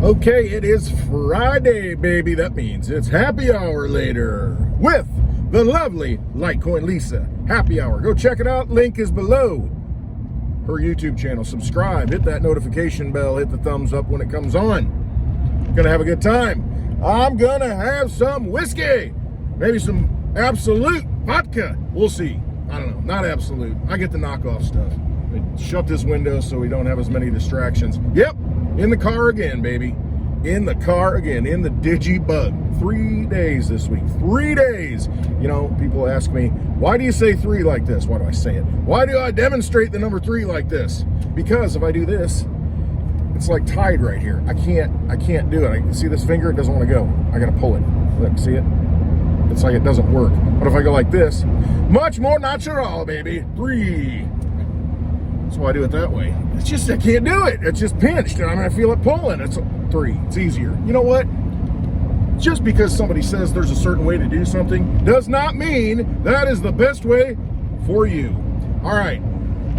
Okay, it is Friday, baby. That means it's happy hour later with the lovely Litecoin Lisa. Happy hour. Go check it out. Link is below her YouTube channel. Subscribe. Hit that notification bell. Hit the thumbs up when it comes on. Gonna have a good time. I'm gonna have some whiskey. Maybe some Absolute vodka. We'll see. I don't know. Not Absolute. I get the knockoff stuff. Shut this window so we don't have as many distractions. Yep. In the car again, baby. In the car again. In the Digibug. 3 days this week. 3 days. You know, people ask me, why do you say 3 like this? Why do I say it? Why do I demonstrate the number 3 like this? Because if I do this, it's like tied right here. I can't do it. I see this finger, it doesn't want to go. I gotta pull it. Look, see it? It's like it doesn't work. But if I go like this, much more natural, baby. 3. That's why I do it that way. It's just, I can't do it. It's just pinched, and I'm gonna feel it pulling. It's 3. It's easier. You know what? Just because somebody says there's a certain way to do something does not mean that is the best way for you. All right,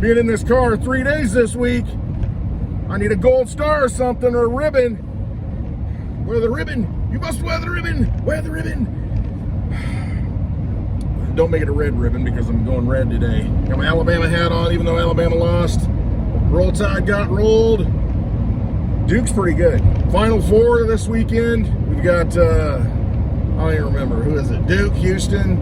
being in this car 3 days this week, I need a gold star or something, or a ribbon. Wear the ribbon. You must wear the ribbon. Wear the ribbon. Don't make it a red ribbon because I'm going red today. Got my Alabama hat on even though Alabama lost. Roll Tide got rolled. Duke's pretty good. Final 4 this weekend. We've got, I don't even remember. Who is it? Duke, Houston,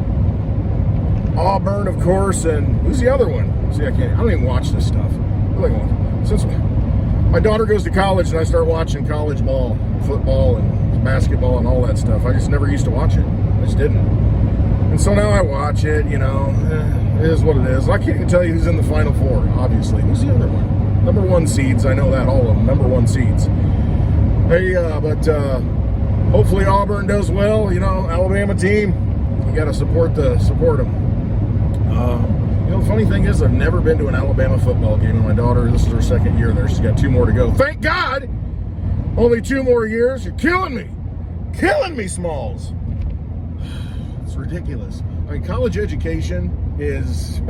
Auburn, of course, and who's the other one? See, I don't even watch this stuff. Since my daughter goes to college and I start watching college ball, football and basketball and all that stuff, I just never used to watch it. I just didn't. And so now I watch it, you know, it is what it is. I can't even tell you who's in the Final 4, obviously. Who's the other one? Number 1 seeds, I know that, all of them, number 1 seeds. Hey, but hopefully Auburn does well, you know, Alabama team. You got to support them. You know, the funny thing is I've never been to an Alabama football game, and my daughter, this is her 2nd year there. She's got 2 more to go. Thank God! Only 2 more years. You're killing me. Killing me, Smalls. It's ridiculous. I mean, college education is,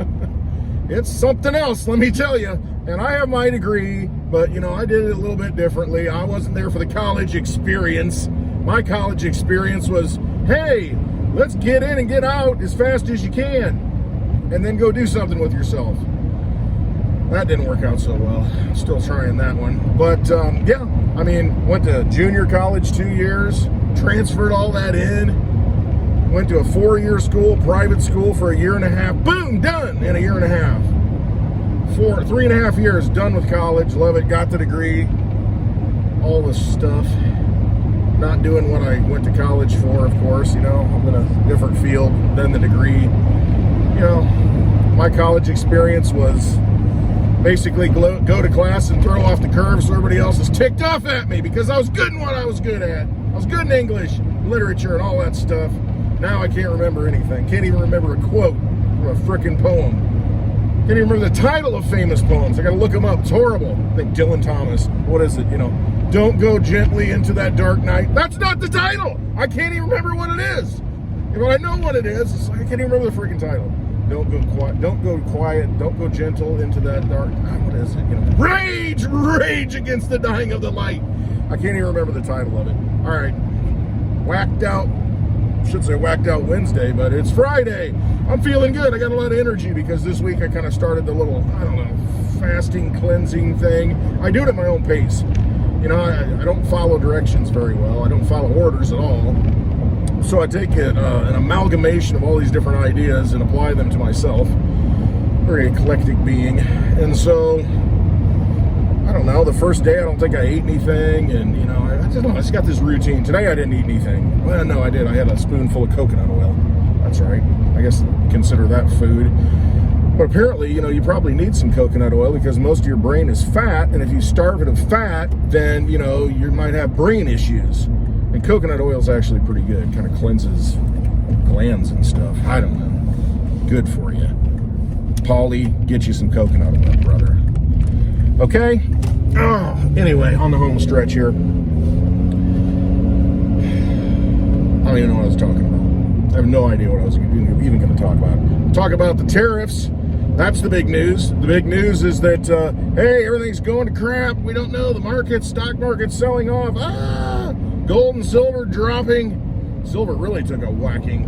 it's something else, let me tell you. And I have my degree, but, you know, I did it a little bit differently. I wasn't there for the college experience. My college experience was, hey, let's get in and get out as fast as you can, and then go do something with yourself. That didn't work out so well. Still trying that one. But, yeah, I mean, went to junior college 2 years, transferred all that in. Went to a 4-year school, private school for a 1.5 years. Boom, done in a 1.5 years. 3.5 years, done with college. Love it, got the degree. All this stuff. Not doing what I went to college for, of course. You know, I'm in a different field than the degree. You know, my college experience was basically go to class and throw off the curve so everybody else is ticked off at me because I was good in what I was good at. I was good in English, literature, and all that stuff. Now I can't remember anything. Can't even remember a quote from a frickin' poem. Can't even remember the title of famous poems. I gotta look them up. It's horrible. I think Dylan Thomas. What is it? You know, don't go gently into that dark night. That's not the title. I can't even remember what it is. If I know what it is, it's like I can't even remember the freaking title. Don't go quiet. Don't go quiet. Don't go gentle into that dark. What is it? You know, rage against the dying of the light. I can't even remember the title of it. All right, whacked out. Should say whacked out Wednesday, but it's Friday. I'm feeling good. I got a lot of energy because this week I kind of started the little, I don't know, fasting, cleansing thing. I do it at my own pace. You know, I don't follow directions very well. I don't follow orders at all. So I take an amalgamation of all these different ideas and apply them to myself. Very eclectic being. And so, I don't know, the first day I don't think I ate anything, and you know, I just got this routine. Today I didn't eat anything. Well, no, I did. I had a spoonful of coconut oil. That's right. I guess consider that food. But apparently, you know, you probably need some coconut oil because most of your brain is fat, and if you starve it of fat, then, you know, you might have brain issues. And coconut oil is actually pretty good. Kind of cleanses glands and stuff. I don't know. Good for you. Polly, get you some coconut oil, brother. Okay? Oh, anyway, on the home stretch here. I don't even know what I was talking about. I have no idea what I was even going to talk about. Talk about the tariffs. That's the big news. The big news is that, hey, everything's going to crap. We don't know. The stock market's selling off. Gold and silver dropping. Silver really took a whacking.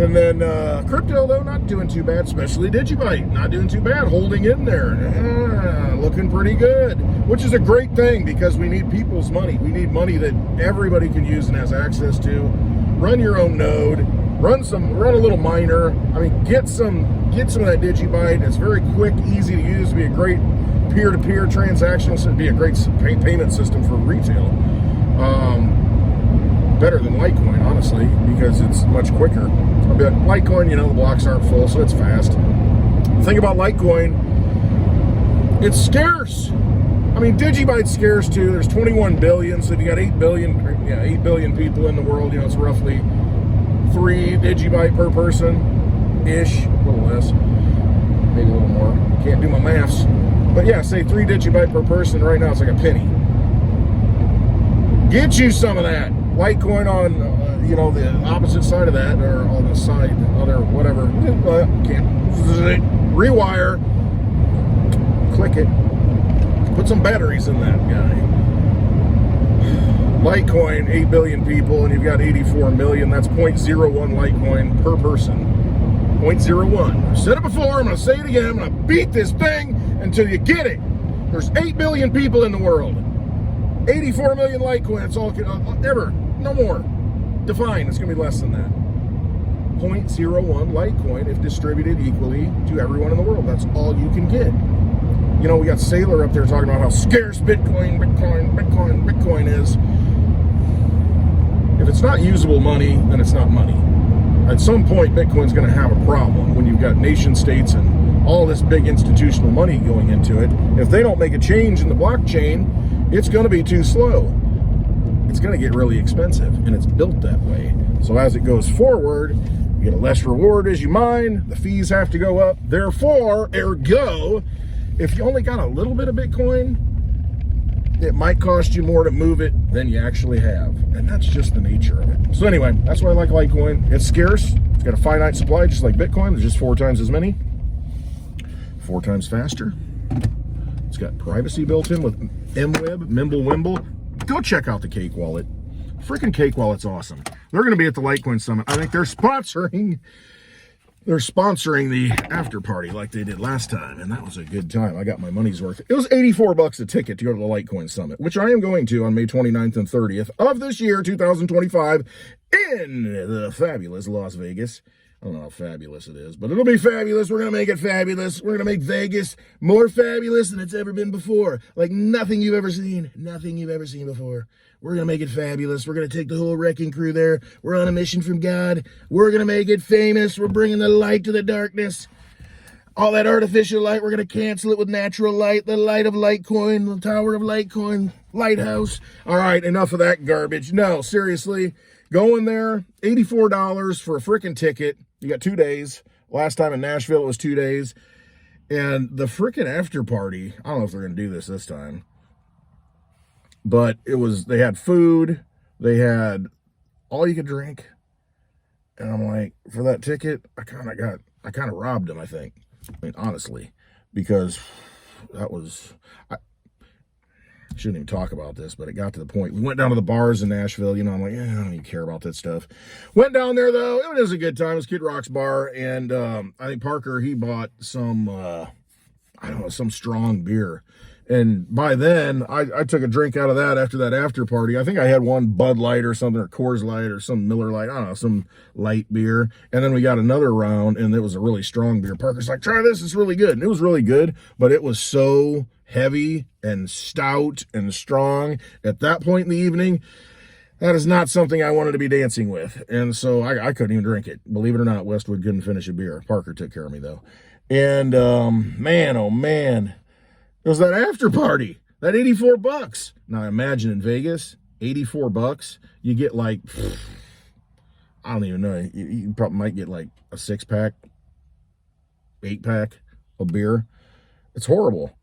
And then crypto, though, not doing too bad, especially Digibyte. Not doing too bad, holding in there. Looking pretty good, which is a great thing because we need people's money. We need money that everybody can use and has access to. Run your own node. Run a little miner. I mean, get some of that Digibyte. It's very quick, easy to use. Be a great peer-to-peer transactional system. Be a great payment system for retail. Better than Litecoin, honestly, because it's much quicker. But Litecoin, the blocks aren't full, so it's fast. The thing about Litecoin, it's scarce. I mean, Digibyte's scarce too. There's 21 billion, so if you got 8 billion people in the world, it's roughly 3 Digibyte per person-ish, a little less, maybe a little more. Can't do my maths. But yeah, say 3 Digibyte per person. Right now it's like a penny. Get you some of that. Litecoin on, the opposite side of that, or on the side, other, whatever. Can't. Rewire. Click it. Put some batteries in that guy. Litecoin, 8 billion people, and you've got 84 million. That's 0.01 Litecoin per person. 0.01. I've said it before. I'm going to say it again. I'm going to beat this thing until you get it. There's 8 billion people in the world. 84 million Litecoin. That's all ever. No more. Define. It's going to be less than that. 0.01 Litecoin if distributed equally to everyone in the world. That's all you can get. We got Sailor up there talking about how scarce Bitcoin is. If it's not usable money, then it's not money. At some point, Bitcoin's going to have a problem when you've got nation states and all this big institutional money going into it. If they don't make a change in the blockchain, it's going to be too slow. It's going to get really expensive, and it's built that way. So as it goes forward, you get a less reward as you mine. The fees have to go up. Therefore, ergo, if you only got a little bit of Bitcoin, it might cost you more to move it than you actually have. And that's just the nature of it. So anyway, that's why I like Litecoin. It's scarce. It's got a finite supply, just like Bitcoin. There's just 4 times as many. 4 times faster. It's got privacy built in with MWeb, Mimblewimble. Go check out the Cake Wallet. Freaking Cake Wallet's awesome. They're going to be at the Litecoin Summit. I think they're sponsoring the after party like they did last time, and that was a good time. I got my money's worth. It was $84 a ticket to go to the Litecoin Summit, which I am going to on May 29th and 30th of this year, 2025, in the fabulous Las Vegas. I don't know how fabulous it is, but it'll be fabulous. We're going to make it fabulous. We're going to make Vegas more fabulous than it's ever been before. Like nothing you've ever seen. Nothing you've ever seen before. We're going to make it fabulous. We're going to take the whole wrecking crew there. We're on a mission from God. We're going to make it famous. We're bringing the light to the darkness. All that artificial light, we're going to cancel it with natural light. The light of Litecoin, the Tower of Litecoin, Lighthouse. All right, enough of that garbage. No, seriously. Go in there, $84 for a freaking ticket. You got 2 days. Last time in Nashville, it was 2 days. And the freaking after party, I don't know if they're going to do this time. But they had food. They had all you could drink. And I'm like, for that ticket, I kind of robbed them, I think. I mean, honestly, because I shouldn't even talk about this, but it got to the point. We went down to the bars in Nashville. I'm like, I don't even care about that stuff. Went down there, though. It was a good time. It was Kid Rock's bar. And I think Parker, he bought some, some strong beer. And by then, I took a drink out of that after that after party. I think I had one Bud Light or something, or Coors Light or some Miller Light. I don't know, some light beer. And then we got another round, and it was a really strong beer. Parker's like, try this. It's really good. And it was really good, but it was so heavy and stout and strong at that point in the evening. That is not something I wanted to be dancing with. And so I couldn't even drink it. Believe it or not, Westwood couldn't finish a beer. Parker took care of me, though. And man, oh man. It was that after party, that $84. Now imagine in Vegas, $84, you get like, I don't even know, you probably might get like a 6-pack, 8-pack of beer. It's horrible.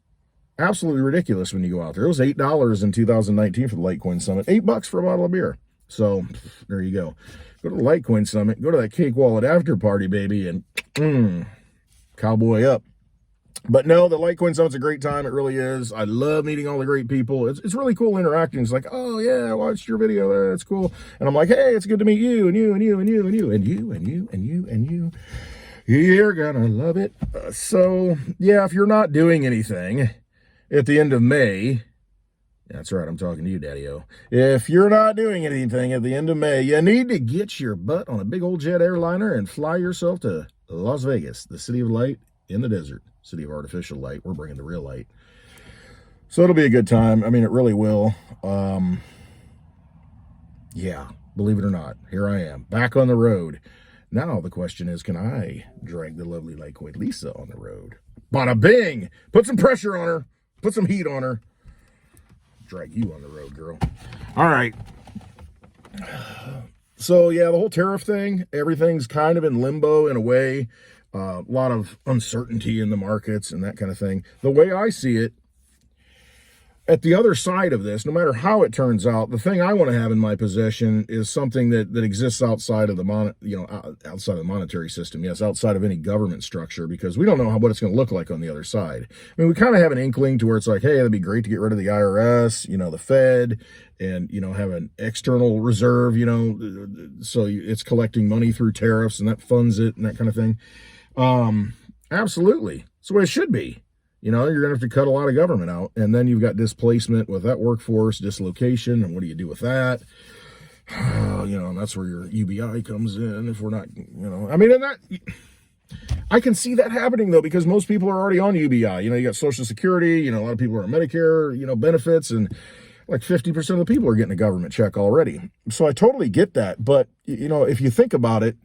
Absolutely ridiculous when you go out there. It was $8 in 2019 for the Litecoin Summit, $8 for a bottle of beer. So there you go. Go to the Litecoin Summit, go to that Cake Wallet after party, baby, and cowboy up. But no, the Litecoin Summit's a great time. It really is. I love meeting all the great people. It's really cool interacting. It's like, oh yeah, I watched your video. That's cool. And I'm like, hey, it's good to meet you and you and you and you and you and you and you and you and you. You're gonna love it. So yeah, if you're not doing anything at the end of May, that's right, I'm talking to you, Daddy-O. If you're not doing anything at the end of May, you need to get your butt on a big old jet airliner and fly yourself to Las Vegas, the city of light in the desert, city of artificial light. We're bringing the real light. So it'll be a good time. I mean, it really will. Yeah, believe it or not, here I am, back on the road. Now the question is, can I drag the lovely Litecoin Lisa on the road? Bada bing! Put some pressure on her. Put some heat on her. Drag you on the road, girl. All right. So yeah, the whole tariff thing, everything's kind of in limbo in a way. A lot of uncertainty in the markets and that kind of thing. The way I see it, at the other side of this, no matter how it turns out, the thing I want to have in my possession is something that exists outside of the outside of the monetary system. Yes, outside of any government structure, because we don't know what it's going to look like on the other side. I mean, we kind of have an inkling to where it's like, hey, it'd be great to get rid of the IRS, the Fed, and have an external reserve, so it's collecting money through tariffs and that funds it and that kind of thing. Absolutely, it's the way it should be. You're going to have to cut a lot of government out. And then you've got displacement with that workforce, dislocation. And what do you do with that? And that's where your UBI comes in. If we're not, I mean, and that, I can see that happening though, because most people are already on UBI. You got Social Security, a lot of people are on Medicare, benefits, and like 50% of the people are getting a government check already. So I totally get that. But, if you think about it,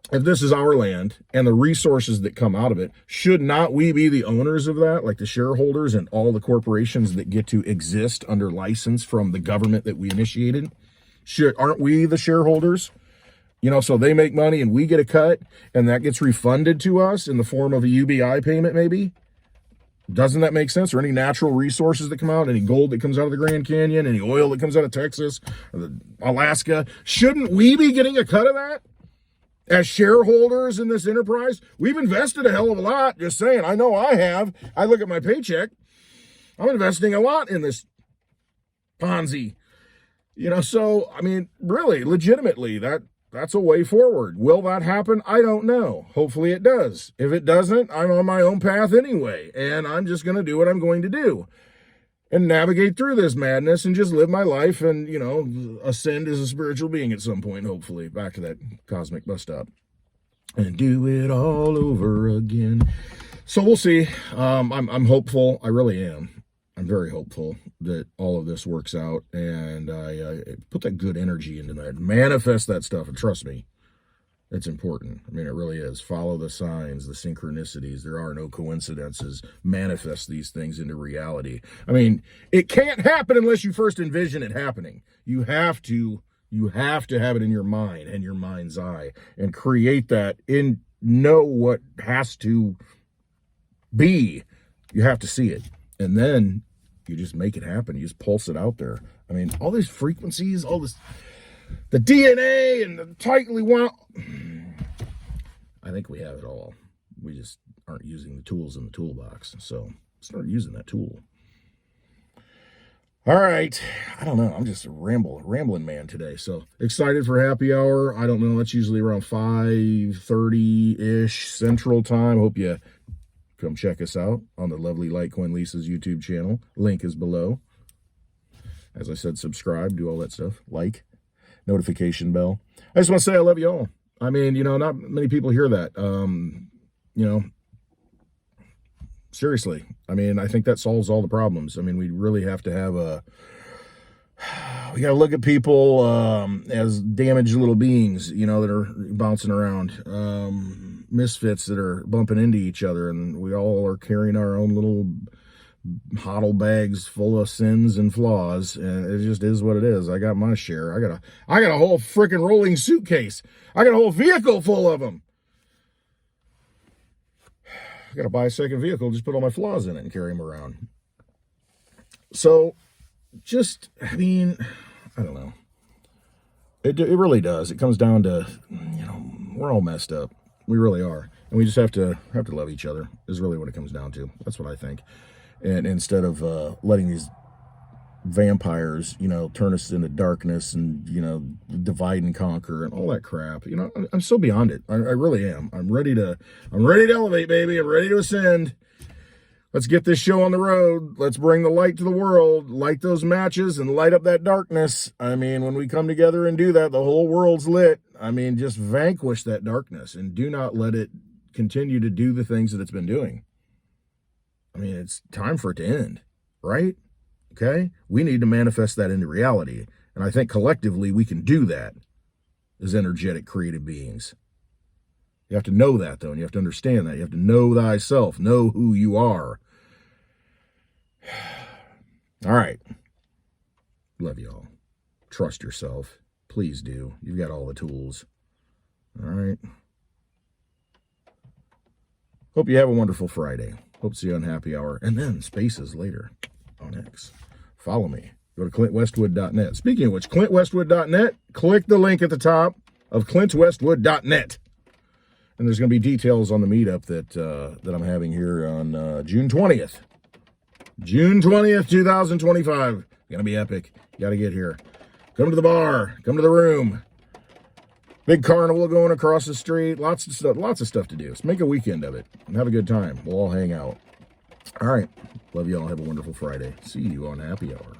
if this is our land and the resources that come out of it, should not we be the owners of that, like the shareholders and all the corporations that get to exist under license from the government that we initiated? Aren't we the shareholders? So they make money and we get a cut, and that gets refunded to us in the form of a UBI payment maybe? Doesn't that make sense? Or any natural resources that come out, any gold that comes out of the Grand Canyon, any oil that comes out of Texas, or Alaska? Shouldn't we be getting a cut of that? As shareholders in this enterprise, we've invested a hell of a lot. Just saying, I know I have. I look at my paycheck. I'm investing a lot in this Ponzi. So, I mean, really, legitimately, that's a way forward. Will that happen? I don't know. Hopefully it does. If it doesn't, I'm on my own path anyway, and I'm just going to do what I'm going to do and navigate through this madness and just live my life and, ascend as a spiritual being at some point, hopefully, back to that cosmic bus stop and do it all over again. So we'll see. I'm hopeful. I really am. I'm very hopeful that all of this works out, and I put that good energy into that. Manifest that stuff, and trust me, it's important. I mean, it really is. Follow the signs, the synchronicities. There are no coincidences. Manifest these things into reality. I mean, it can't happen unless you first envision it happening. You have to have it in your mind and your mind's eye and create that and know what has to be. You have to see it. And then you just make it happen. You just pulse it out there. I mean, all these frequencies, all this, the DNA and the tightly wound. I think we have it all. We just aren't using the tools in the toolbox. So start using that tool. All right. I don't know. I'm just a rambling man today. So excited for happy hour. I don't know. That's usually around 5:30-ish Central Time. Hope you come check us out on the lovely Litecoin Lisa's YouTube channel. Link is below. As I said, subscribe, do all that stuff. Like. Notification bell. I just want to say I love you all. I mean, not many people hear that. Seriously. I mean, I think that solves all the problems. I mean, we really have to have we got to look at people as damaged little beings, that are bouncing around. Misfits that are bumping into each other, and we all are carrying our own little hodl bags full of sins and flaws, and it just is what it is. I got my share. I got a whole freaking rolling suitcase. I got a whole vehicle full of them. I got to buy a second vehicle, just put all my flaws in it and carry them around. So just, I mean, I don't know. It really does. It comes down to, we're all messed up. We really are. And we just have to love each other is really what it comes down to. That's what I think. And instead of letting these vampires, you know, turn us into darkness and, you know, divide and conquer and all that crap, you know, I'm so beyond it. I really am. I'm ready to elevate, baby. I'm ready to ascend. Let's get this show on the road. Let's bring the light to the world, light those matches and light up that darkness. I mean, when we come together and do that, the whole world's lit. I mean, just vanquish that darkness and do not let it continue to do the things that it's been doing. I mean, it's time for it to end, right? Okay? We need to manifest that into reality. And I think collectively we can do that as energetic, creative beings. You have to know that, though, and you have to understand that. You have to know thyself, know who you are. All right. Love y'all. Trust yourself. Please do. You've got all the tools. All right. Hope you have a wonderful Friday. Hope to see you on Happy Hour. And then Spaces later on X. Follow me. Go to clintwestwood.net. Speaking of which, clintwestwood.net, click the link at the top of clintwestwood.net. And there's going to be details on the meetup that I'm having here on June 20th. June 20th, 2025. Going to be epic. You got to get here. Come to the bar. Come to the room. Big carnival going across the street. Lots of stuff to do. Let's make a weekend of it and have a good time. We'll all hang out. All right. Love you all. Have a wonderful Friday. See you on Happy Hour.